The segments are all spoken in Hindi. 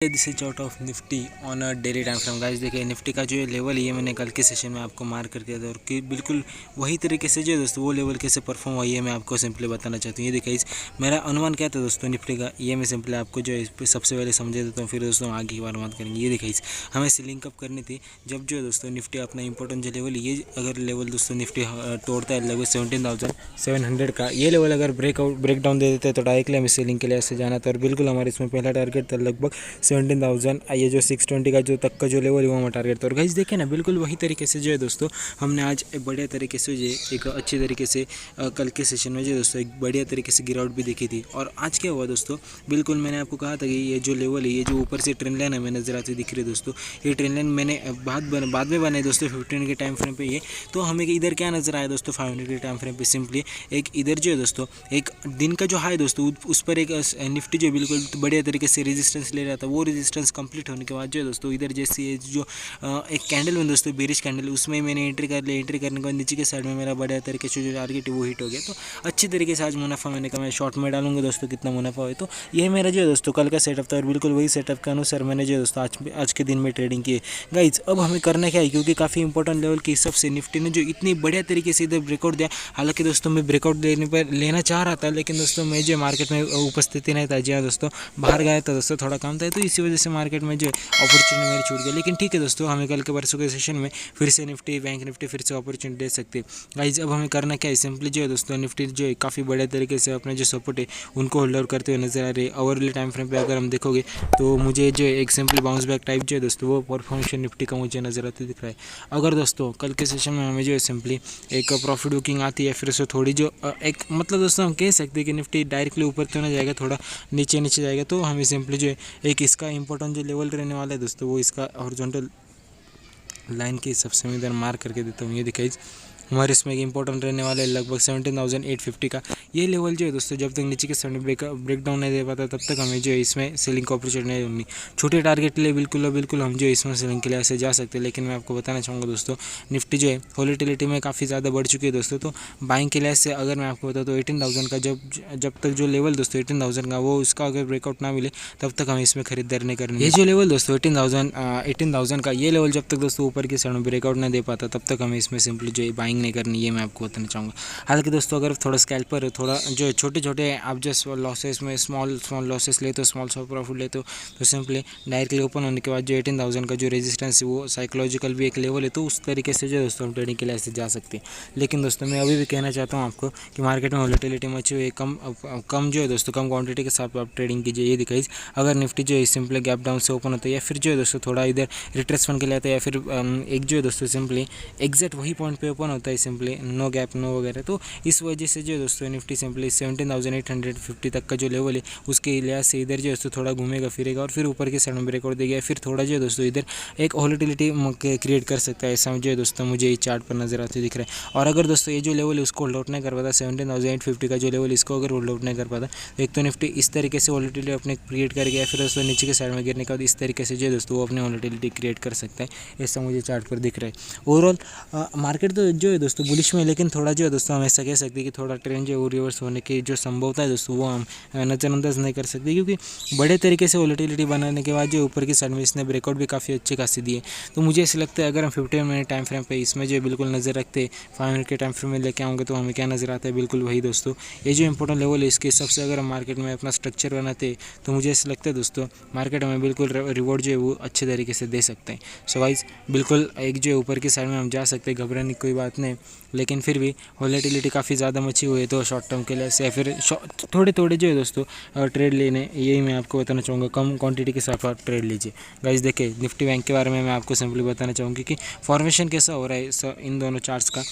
This is out of Nifty on a daily time frame. Guys देखिए निफ्टी का जो लेवल है ये मैंने कल के सेशन में आपको मार्क कर दिया था और कि बिल्कुल वही तरीके से जो है दोस्तों वो लेवल कैसे परफॉर्म हुआ ये मैं आपको सिंपली बताना चाहता हूँ। ये देखिए मेरा अनुमान क्या था दोस्तों निफ्टी का, ये मैं सिंपली आपको जो है सबसे पहले समझा देता हूँ, फिर दोस्तों आगे की बात करेंगे। ये देखिए हमें सीलिंग अप करनी थी जब जो है दोस्तों निफ्टी अपना इंपॉर्टेंट जो लेवल ये अगर लेवल दोस्तों निफ्टी तोड़ता है लगभग 17,700 का, ये लेवल अगर ब्रेक डाउन दे देते हैं तो डायरेक्टली हमें सीलिंग के लिए ऐसे जाना था और बिल्कुल हमारे इसमें पहला टारगेट था लगभग 17,000, ये जो 620 का जो तक का जो लेवल है वो हमारा टारगेट था। और गाइस देखें ना बिल्कुल वही तरीके से जो है दोस्तों हमने आज बढ़िया तरीके से जो एक अच्छी तरीके से कल के सेशन में जो दोस्तों एक बढ़िया तरीके से गिरावट भी देखी थी। और आज क्या हुआ दोस्तों, बिल्कुल मैंने आपको कहा था कि ये जो लेवल है ये जो ऊपर से ट्रेंड लाइन हमें नजर आती दिख रही है दोस्तों, ये ट्रेंड लाइन मैंने बाद में बनाई दोस्तों 15 के टाइम फ्रेम पे। ये तो हमें इधर क्या नजर आया दोस्तों 5 मिनट के टाइम फ्रेम पे, सिंपली एक इधर जो है दोस्तों एक दिन का जो हाई दोस्तों उस पर एक निफ्टी जो बिल्कुल बढ़िया तरीके से रेजिस्टेंस ले रहा था, वो रेजिस्टेंस कंप्लीट होने के बाद जो है दोस्तों इधर जैसे ये जो एक कैंडल में दोस्तों बेरिश कैंडल उसमें मैंने एंट्री कर लिया। एंट्री करने के बाद नीचे के साइड में मेरा बढ़िया तरीके से जो टारगेट है वो हिट हो गया। तो अच्छी तरीके से आज मुनाफा मैंने कहा मैं शॉर्ट में डालूंगा दोस्तों कितना मुनाफा हो। तो ये मेरा जो है दोस्तों कल का सेटअप था और बिल्कुल वही सेटअप के अनुसार मैंने जो है दोस्तों आज के दिन में ट्रेडिंग की। गाइज अब हमें करना क्या है, क्योंकि काफ़ी इंपॉर्टेंट लेवल के हिसाब से निफ्टी ने जो इतनी बढ़िया तरीके से इधर ब्रेकआउट दिया, हालांकि दोस्तों मैं ब्रेकआउट लेना चाह रहा था, लेकिन दोस्तों मैं जो मार्केट में उपस्थिति नहीं था, जी हाँ दोस्तों बाहर गया था दोस्तों, थोड़ा काम था, तो इसी वजह से मार्केट में जो अपॉर्चुनिटी मेरी छूट गई। लेकिन ठीक है दोस्तों, हमें कल के परसों के सेशन में फिर से निफ्टी बैंक निफ्टी फिर से अपॉर्चुनिटी दे सकते हैं। गाइज अब हमें करना क्या है, सिंपली जो है दोस्तों निफ्टी जो है काफ़ी बढ़िया तरीके से अपने जो सपोर्ट है उनको होल्ड आउट करते हुए नजर आ रहे हैं। ओवरली टाइम फ्रेम पे अगर हम देखोगे तो मुझे जो एक सिंपली बाउंस बैक टाइप जो है दोस्तों वो परफॉर्मेशन निफ्टी का मुझे नजर आते दिख रहा है। अगर दोस्तों कल के सेशन में हमें जो है सिंपली एक प्रॉफिट बुकिंग आती है, फिर से थोड़ी जो एक मतलब दोस्तों हम कह सकते हैं कि निफ्टी डायरेक्टली ऊपर तो ना जाएगा, थोड़ा नीचे जाएगा, तो हमें सिंपली जो है एक इसका इंपॉर्टेंट जो लेवल रहने वाला है दोस्तों वो इसका हॉरिजॉन्टल लाइन के हिसाब से मैं इधर मार्क करके देता हूँ। ये दिखाई हमारे इसमें एक इंपॉर्टेंट रहने वाला है लगभग 17,850 का ये लेवल जो है दोस्तों, जब तक नीचे के साइड में ब्रेक डाउन नहीं दे पाता तब तक हमें जो है इसमें सेलिंग को अपॉर्चुनिटी नहीं होनी। छोटे टारगेट के लिए बिल्कुल हम जो इसमें सेलिंग के लिए ऐसे जा सकते हैं, लेकिन मैं आपको बताना चाहूँगा दोस्तों निफ्टी जो है वोलेटिलिटी में काफ़ी ज़्यादा बढ़ चुकी है दोस्तों। तो बाइंग के लिए से अगर मैं आपको बताऊँ तो 18,000 का जब तक जो लेवल दोस्तों 18,000 का वो उसका अगर ब्रेकआउट ना मिले तब तक हमें इसमें खरीदारी नहीं करनी। ये जो लेवल दोस्तों 18,000 का ये लेवल जब तक दोस्तों ऊपर की साइड में ब्रेकआउट नहीं दे पाता तब तक हमें इसमें सिंपली जो है बाइंग नहीं करनी, ये मैं आपको बताना चाहूँगा। हालांकि दोस्तों अगर थोड़ा स्कैल्पर थोड़ा जो छोटे आप जो लॉसेस में स्मॉल लॉसेस लेते हो, स्मॉल प्रॉफिट लेते हो, तो सिंपली डायरेक्टली ओपन होने के बाद जो 18,000 का जो रेजिस्टेंस है वो साइकोलॉजिकल भी एक लेवल है, तो उस तरीके से जो दोस्तों हम ट्रेडिंग के लिए ऐसे जा सकते हैं। लेकिन दोस्तों मैं अभी भी कहना चाहता हूँ आपको कि मार्केट में वोलेटिलिटी मची हुई है, कम जो है दोस्तों कम क्वांटिटी के साथ आप ट्रेडिंग कीजिए। ये दिखाई अगर निफ्टी जो है सिंपली गैप डाउन से ओपन होता है या फिर जो है दोस्तों थोड़ा इधर रिट्रेसमेंट के लिए आता है या फिर एक जो है दोस्तों सिंपली एग्जैक्ट वही पॉइंट पे ओपन होता है सिंपली नो गैप नो वगैरह, तो इस वजह से जो है दोस्तों निफ्टी सिंपली 17,850 तक का जो लेवल है उसके लिहाज से इधर जो है दोस्तों थोड़ा घूमेगा फिरेगा और फिर ऊपर के साइड में ब्रेकआउट देगा, फिर थोड़ा जो है दोस्तों इधर एक वोलेटिलिटी क्रिएट कर सकता है, ऐसा जो है दोस्तों मुझे इस चार्ट पर नजर आते दिख रहा है। और अगर दोस्तों ये जो लेवल है उसको होल्ड आउट नहीं कर पाता 17,850 का जो लेवल इसको अगर होल्ड आउट नहीं कर पाता तो एक तो निफ्टी इस तरीके से वोलेटिलिटी अपने क्रिएट कर गया, फिर दोस्तों नीचे के साइड में गिरने के बाद इस तरीके से जो है दोस्तों वो अपनी वोलेटिलिटी क्रिएट कर सकता है, ऐसा मुझे चार्ट पर दिख रहा है। ओवरऑल मार्केट तो जो है दोस्तों बुलिश में, लेकिन थोड़ा जो है दोस्तों हम ऐसा कह सकते हैं कि थोड़ा ट्रेंड जो है वो रिवर्स होने की जो संभवता है दोस्तों वो हम नज़रअंदाज नहीं कर सकते, क्योंकि बड़े तरीके से वोलेटिलिटी बनाने के बाद जो ऊपर की साइड में इसने ब्रेकआउट भी काफ़ी अच्छी खासी दी है। तो मुझे ऐसा लगता है अगर हम 15 मिनट टाइम फ्रेम पे इसमें जो बिल्कुल नज़र रखते 5 मिनट के टाइम फ्रेम में लेके आऊँगे तो हमें क्या नज़र आता है, बिल्कुल वही दोस्तों ये जो इंपॉर्टेंट लेवल है इसके हिसाब से अगर हम मार्केट में अपना स्ट्रक्चर बनाते तो मुझे ऐसा लगता है दोस्तों मार्केट हमें बिल्कुल रिवॉर्ड जो है वो अच्छे तरीके से दे सकते हैं। सो गाइस बिल्कुल एक जो है ऊपर की साइड में हम जा सकते हैं, घबराने की कोई बात नहीं, लेकिन फिर भी वोलेटिलिटी काफ़ी ज़्यादा मची हुई है तो शॉर्ट टर्म के लिए से फिर थोड़े जो है दोस्तों ट्रेड लेने, यही मैं आपको बताना चाहूँगा, कम क्वांटिटी के साथ आप ट्रेड लीजिए। गाइस देखिए निफ्टी बैंक के बारे में मैं आपको सिंपली बताना चाहूँगी कि फॉर्मेशन कैसा हो रहा है इन दोनों चार्ट्स का।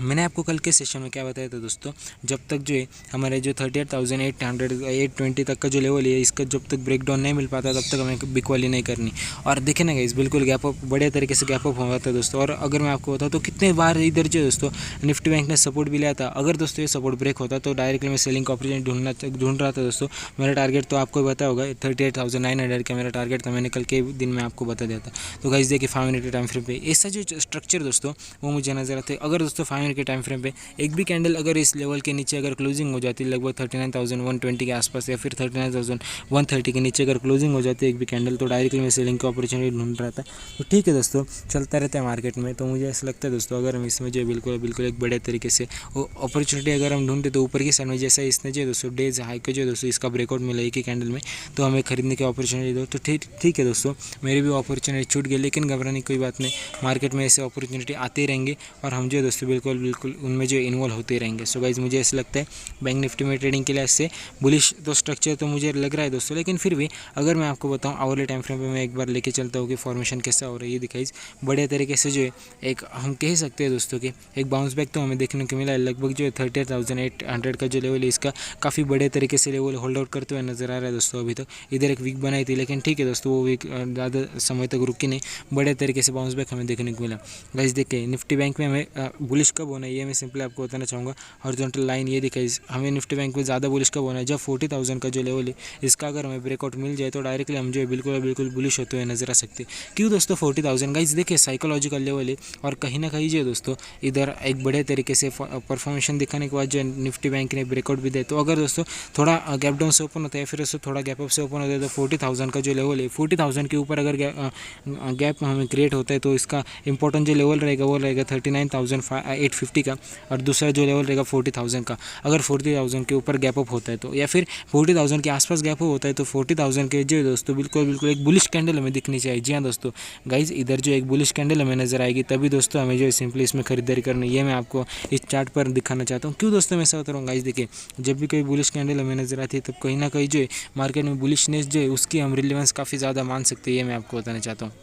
मैंने आपको कल के सेशन में क्या बताया था दोस्तों, जब तक जो है हमारे जो 38,820 तक का जो लेवल है इसका जब तक ब्रेक डाउन नहीं मिल पाता तब तक हमें बिकवाली नहीं करनी। और देखें ना गाइस बिल्कुल गैप अप बढ़िया तरीके से गैप अप हुआ था दोस्तों। और अगर मैं आपको बताऊँ तो कितने बार इधर जो है दोस्तों निफ्टी बैंक ने सपोर्ट भी लिया था, अगर दोस्तों ये सपोर्ट ब्रेक होता तो डायरेक्टली मैं सेलिंग का अपॉर्चुनिटी ढूंढ रहा था दोस्तों। मेरा टारगेट तो आपको पता होगा 38,900 का मेरा टारगेट था, मैंने कल के दिन में आपको बता दिया था। तो गाइस देखिए 5 मिनट के टाइम फ्रेम पे ऐसा जो स्ट्रक्चर दोस्तों वो मुझे नजर आता है। अगर दोस्तों 5 मिनट के टाइम फ्रेम पे एक भी कैंडल अगर इस लेवल के नीचे अगर क्लोजिंग हो जाती है लगभग 39,120 के आसपास या फिर 39,130 के नीचे अगर क्लोजिंग हो जाती है एक भी कैंडल, तो डायरेक्टली मैं सेलिंग की अपॉर्चुनिटी ढूंढ रहा था। तो ठीक है दोस्तों, चलता रहता है मार्केट में। तो मुझे ऐसा लगता है दोस्तों, अगर हम इसमें जो है बिल्कुल एक बड़े तरीके से वो अपॉर्चुनिटी अगर हम ढूंढते तो ऊपर की साइड में जैसा इसने जो है दोस्तों डेज हाई को जो है दोस्तों इसका ब्रेकआउट मिला एक ही कैंडल में, तो हमें खरीदने की अपॉर्चुनिटी दो। तो ठीक है दोस्तों, मेरी भी अपॉर्चुनिटी छूट गई, लेकिन घबराने की कोई बात नहीं, मार्केट में ऐसे अपॉर्चुनिटी आते रहेंगे और हम जो है दोस्तों बिल्कुल उनमें जो इन्वॉल्व होते रहेंगे। सो गाइज मुझे ऐसा लगता है बैंक निफ्टी में ट्रेडिंग के लिए ऐसे बुलिश तो स्ट्रक्चर तो मुझे लग रहा है दोस्तों, लेकिन फिर भी अगर मैं आपको बताऊं आवरली टाइम फ्रेम पे मैं एक बार लेके चलता हूँ कि फॉर्मेशन कैसा हो रहा है। ये दिखाई बड़े तरीके से जो है एक हम कह सकते हैं दोस्तों कि एक बाउंस बैक तो हमें देखने को मिला है। लगभग जो है 38,800 का जो लेवल है इसका काफ़ी बड़े तरीके से लेवल होल्ड आउट करते हुए नजर आ रहा है दोस्तों। अभी तक इधर एक वीक बनाई थी, लेकिन ठीक है दोस्तों वो वीक ज़्यादा समय तक रुकी नहीं, बड़े तरीके से बाउंस बैक हमें देखने को मिला। गाइस देखिए निफ्टी बैंक में हमें बुलिश कब होना है ये मैं सिंपली आपको बताना चाहूँगा। हॉरिजॉन्टल लाइन ये दिखाई, हमें निफ्टी बैंक में ज़्यादा बुलिश कब होना है जब 40,000 का जो लेवल है इसका अगर हमें ब्रेकआउट मिल जाए तो डायरेक्टली हम जो है बिल्कुल बुलिश होते हुए नजर आ सकते हैं। क्यों दोस्तों 40,000? गाइस देखिए साइकोलॉजिकल लेवल है और कहीं ना कहीं जो है दोस्तों इधर एक बड़े तरीके से परफॉर्मेशन दिखाने के बाद जो निफ्टी बैंक ने ब्रेकआउट भी दे, तो अगर दोस्तों थोड़ा गैप डाउन से ओपन होता है फिर उससे थोड़ा गैप अप से ओपन होता है तो 40,000 का जो लेवल है 40,000 के ऊपर अगर गैप हमें क्रिएट होता है तो इसका इंपॉर्टेंट जो लेवल रहेगा वो रहेगा 39,850 का, और दूसरा जो लेवल रहेगा 40,000 का। अगर 40,000 के ऊपर गैप अप होता है तो या फिर 40,000 के आसपास गैप अप होता है तो 40,000 के जो दोस्तों बिल्कुल एक बुलिश कैंडल हमें दिखनी चाहिए। जी हाँ दोस्तों, गाइज इधर जो एक बुलिश कैंडल हमें नजर आएगी तभी दोस्तों हमें जो है सिंपली इसमें खरीदारी करनी है। ये मैं आपको इस चार्ट पर दिखाना चाहता हूँ। क्यों दोस्तों मैं ऐसा बता रहा हूँ? गाइज देखिए जब भी कोई बुलिश कैंडल हमें नजर आती है तब कहीं ना कहीं जो है मार्केट में बुलिशनेस जो है उसकी हम रिलेवेंस काफ़ी ज़्यादा मान सकते हैं। ये मैं आपको बताना चाहता हूँ।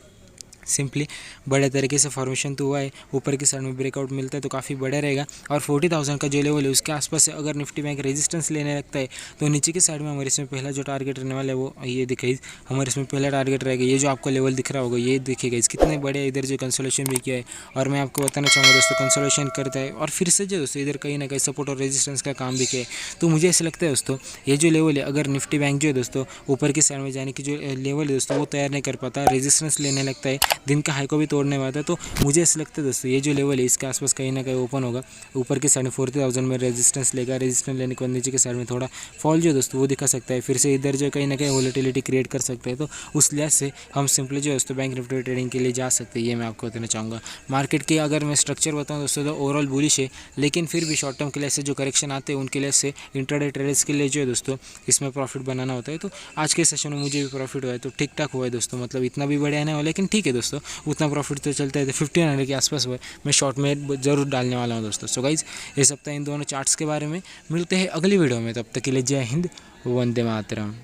सिंपली बड़े तरीके से फॉर्मेशन तो हुआ है, ऊपर की साइड में ब्रेकआउट मिलता है तो काफ़ी बड़ा रहेगा, और 40,000 का जो लेवल है उसके आसपास से अगर निफ्टी बैंक रेजिस्टेंस लेने लगता है तो नीचे की साइड में हमारे इसमें पहला जो टारगेट रहने वाला है वो ये दिखाई हमारे इसमें पहला टारगेट रहेगा। ये जो आपको लेवल दिख रहा होगा ये देखिएगा इस कितने बड़े इधर जो कंसोलेशन भी किया है, और मैं आपको बताना चाहूँगा दोस्तों कंसोलेशन करता है और फिर से जो दोस्तों इधर कहीं ना कहीं सपोर्ट और रेजिस्टेंस का काम भी किया है। तो मुझे ऐसा लगता है दोस्तों ये जो लेवल है अगर निफ्टी बैंक जो है दोस्तों ऊपर की साइड में जाने की जो लेवल है दोस्तों वो तैयार नहीं कर पाता, रेजिस्टेंस लेने लगता है, दिन का हाई को भी तोड़ने वाला है, तो मुझे ऐसा लगता है दोस्तों ये जो लेवल है इसके आसपास कहीं ना कहीं ओपन होगा। ऊपर की साइड में 40,000 में रेजिस्टेंस लेगा, रेजिस्टेंस लेने के बाद नीचे की साइड में थोड़ा फॉल जो दोस्तों वो दिखा सकता है, फिर से इधर जो कहीं ना कहीं वोलेटिलिटी क्रिएट कर सकता है। तो उस लिहाज से हम सिंपली जो दोस्तों बैंक निफ्टी ट्रेडिंग के लिए जा सकते हैं। ये मैं आपको बताना चाहूँगा। मार्केट की अगर मैं स्ट्रक्चर बताऊँ दोस्तों तो ओवरऑल बुलिश है, लेकिन फिर भी शॉर्ट टर्म के लिए से जो करेक्शन आते हैं उनके लिए से इंट्राडे ट्रेडर्स के लिए जो है दोस्तों इसमें प्रॉफिट बनाना होता है। तो आज के सेशन में मुझे भी प्रॉफिट हुआ है, तो ठीक ठाक हुआ है दोस्तों, मतलब इतना भी बढ़िया नहीं हुआ लेकिन ठीक है दोस्तों, उतना प्रॉफिट तो चलता है। 1500 के आसपास हुआ है, मैं शॉर्ट में ज़रूर डालने वाला हूँ दोस्तों। सो गाइज ये सप्ताह इन दोनों चार्ट्स के बारे में मिलते हैं अगली वीडियो में, तब तक के लिए जय हिंद, वंदे मातरम।